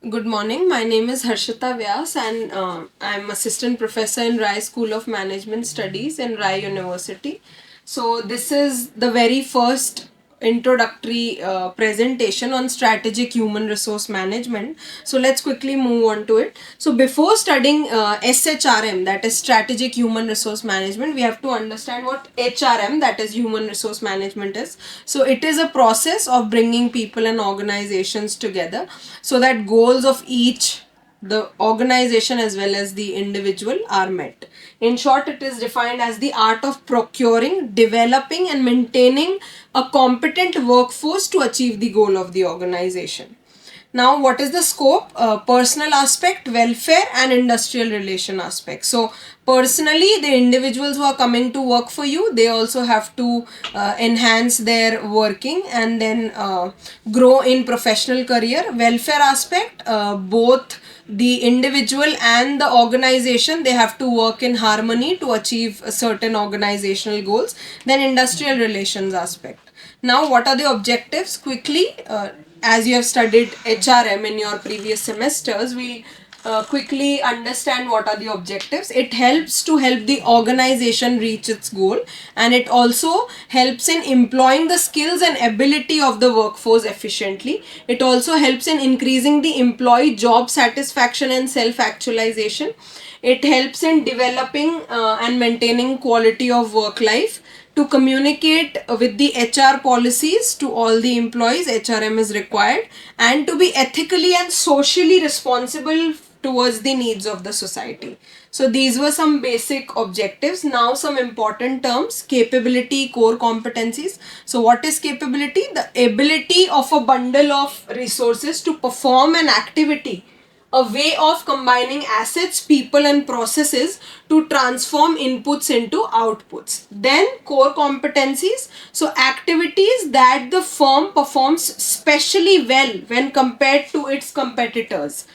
Good morning. My name is Harshita Vyas and I'm assistant professor in Rai School of Management Studies in Rai University. So this is the very first introductory presentation on strategic human resource management. So let's quickly move on to it. So before studying SHRM, that is strategic human resource management, we have to understand what HRM, that is human resource management, is. So it is a process of bringing people and organizations together so that goals of each, the organization as well as the individual, are met. In short, it is defined as the art of procuring, developing and maintaining a competent workforce to achieve the goal of the organization. Now, what is the scope? Personal aspect, welfare and industrial relation aspect. So, personally, the individuals who are coming to work for you, they also have to enhance their working and then grow in professional career. Welfare aspect, both the individual and the organization, they have to work in harmony to achieve certain organizational goals. Then industrial relations aspect. Now, what are the objectives? Quickly, as you have studied HRM in your previous semesters, we quickly understand what are the objectives. It helps to help the organization reach its goal, and it also helps in employing the skills and ability of the workforce efficiently. It also helps in increasing the employee job satisfaction and self-actualization. It helps in developing and maintaining quality of work life. To communicate with the HR policies to all the employees, HRM is required, and to be ethically and socially responsible towards the needs of the society. So these were some basic objectives. Now some important terms: capability, core competencies. So what is capability? The ability of a bundle of resources to perform an activity, a way of combining assets, people and processes to transform inputs into outputs. Then core competencies, so activities that the firm performs specially well when compared to its competitors,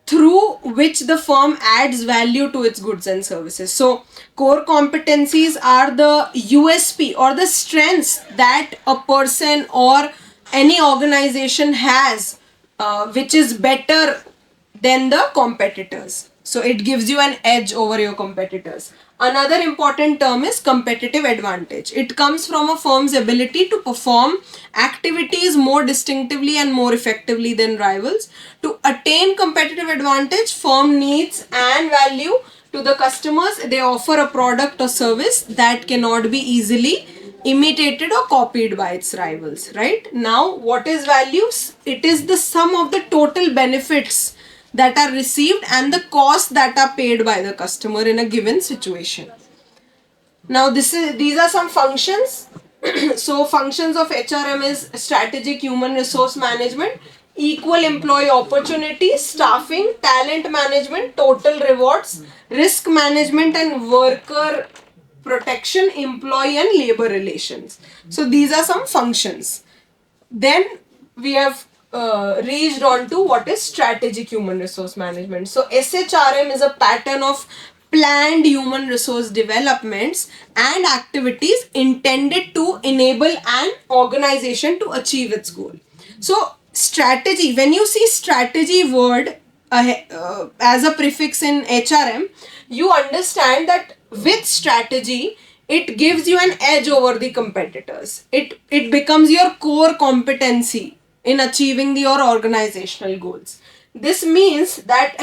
through which the firm adds value to its goods and services. So core competencies are the USP or the strengths that a person or any organization has, which is better than the competitors. So it gives you an edge over your competitors. Another important term is competitive advantage. It comes from a firm's ability to perform activities more distinctively and more effectively than rivals. To attain competitive advantage, firm needs and value to the customers. They offer a product or service that cannot be easily imitated or copied by its rivals, right? Now, what is values? It is the sum of the total benefits that are received and the costs that are paid by the customer in a given situation. Now these are some functions. So functions of HRM is strategic human resource management, equal employee opportunities, staffing, talent management, total rewards, risk management and worker protection, employee and labor relations. So these are some functions. Then we have reached on to what is strategic human resource management. So SHRM is a pattern of planned human resource developments and activities intended to enable an organization to achieve its goal. So strategy, when you see strategy word as a prefix in HRM, you understand that with strategy, it gives you an edge over the competitors. It becomes your core competency in achieving your organizational goals. This means that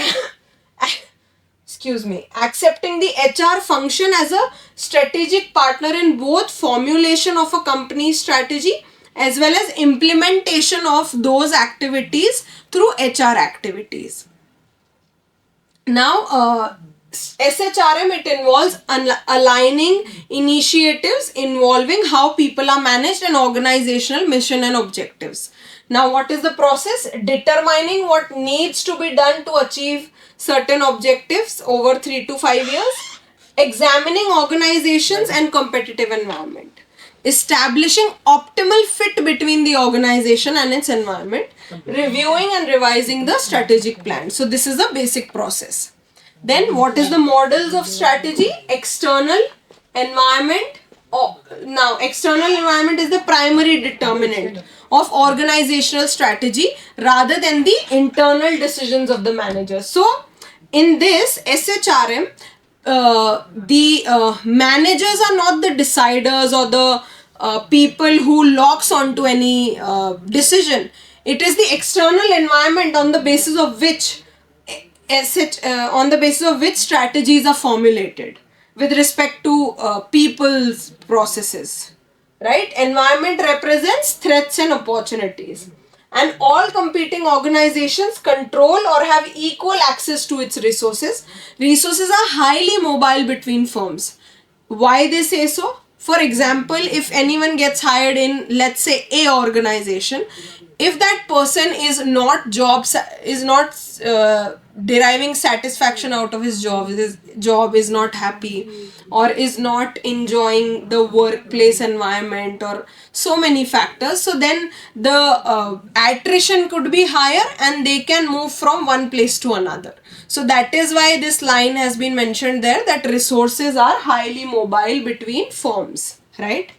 accepting the HR function as a strategic partner in both formulation of a company's strategy as well as implementation of those activities through HR activities. Now, SHRM, it involves aligning initiatives involving how people are managed and organizational mission and objectives. Now, what is the process? Determining what needs to be done to achieve certain objectives over 3 to 5 years. Examining organizations and competitive environment. Establishing optimal fit between the organization and its environment. Reviewing and revising the strategic plan. So this is the basic process. Then what is the models of strategy? External environment. Now external environment is the primary determinant of organizational strategy rather than the internal decisions of the managers. So in this SHRM, the managers are not the deciders or the people who locks onto any decision. It is the external environment on the basis of which strategies are formulated with respect to people's processes, right? Environment represents threats and opportunities, and all competing organizations control or have equal access to its resources. Resources are highly mobile between firms. Why they say so? For example, if anyone gets hired in, let's say, a organization, if that person is not deriving satisfaction out of his job is not happy, or is not enjoying the workplace environment, or so many factors, so then the attrition could be higher and they can move from one place to another. So that is why this line has been mentioned there, that resources are highly mobile between firms, right?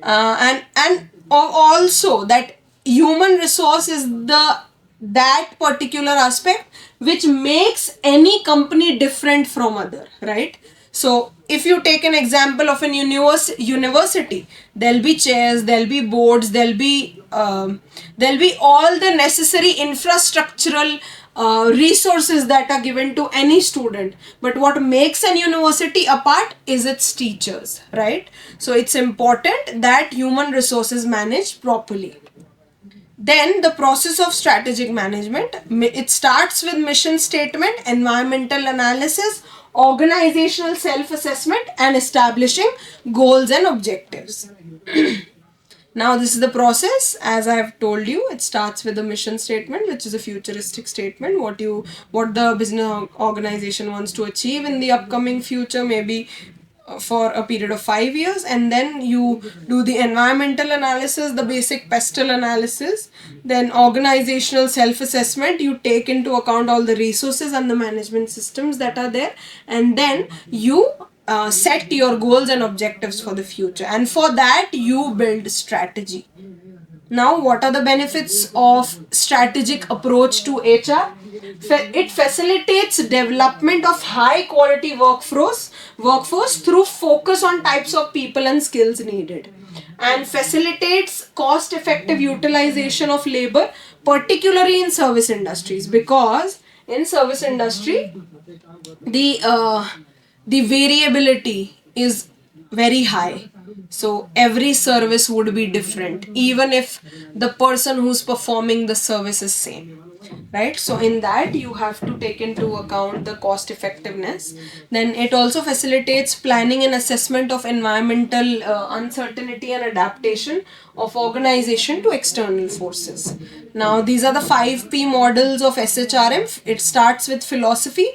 And also that human resource is that particular aspect which makes any company different from other, right? So if you take an example of an university, there'll be chairs, there'll be boards, there'll be all the necessary infrastructural resources that are given to any student. But what makes an university apart is its teachers, right? So it's important that human resources managed properly. Then the process of strategic management, it starts with mission statement, environmental analysis, organizational self-assessment, and establishing goals and objectives. Now this is the process. As I have told you, it starts with a mission statement, which is a futuristic statement, what the business organization wants to achieve in the upcoming future, maybe for a period of 5 years. And then you do the environmental analysis, the basic pestle analysis, then organizational self-assessment. You take into account all the resources and the management systems that are there, and then you set your goals and objectives for the future, and for that you build strategy. Now, what are the benefits of strategic approach to HR? It facilitates development of high quality workforce through focus on types of people and skills needed, and facilitates cost effective utilization of labor, particularly in service industries, because in service industry the variability is very high. So every service would be different, even if the person who's performing the service is same, right? So in that you have to take into account the cost effectiveness. Then it also facilitates planning and assessment of environmental uncertainty and adaptation of organization to external forces. Now these are the 5P models of SHRM. It starts with philosophy.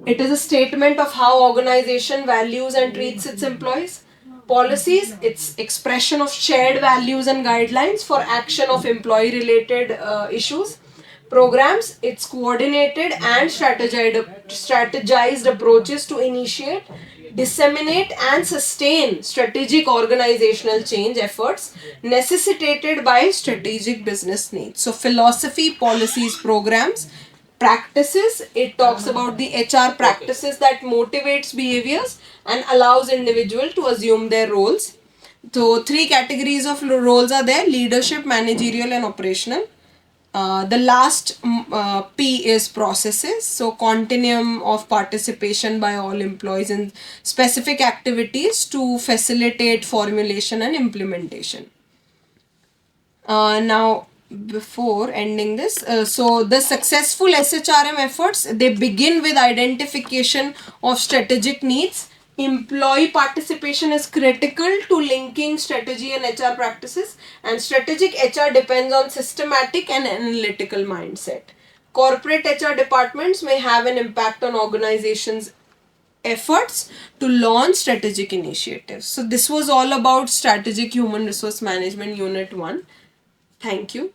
It is a statement of how organization values and treats its employees. Policies, it's expression of shared values and guidelines for action of employee related issues. Programs, it's coordinated and strategized approaches to initiate, disseminate and sustain strategic organizational change efforts necessitated by strategic business needs. So philosophy, policies, programs. Practices, it talks about the HR practices that motivates behaviors and allows individual to assume their roles. So 3 categories of roles are there: leadership, managerial and operational. The last P is processes. So continuum of participation by all employees in specific activities to facilitate formulation and implementation. Now before ending this, so the successful SHRM efforts, they begin with identification of strategic needs. Employee participation is critical to linking strategy and HR practices, and strategic HR depends on systematic and analytical mindset. Corporate HR departments may have an impact on organizations' efforts to launch strategic initiatives. So this was all about strategic human resource management unit 1. Thank you.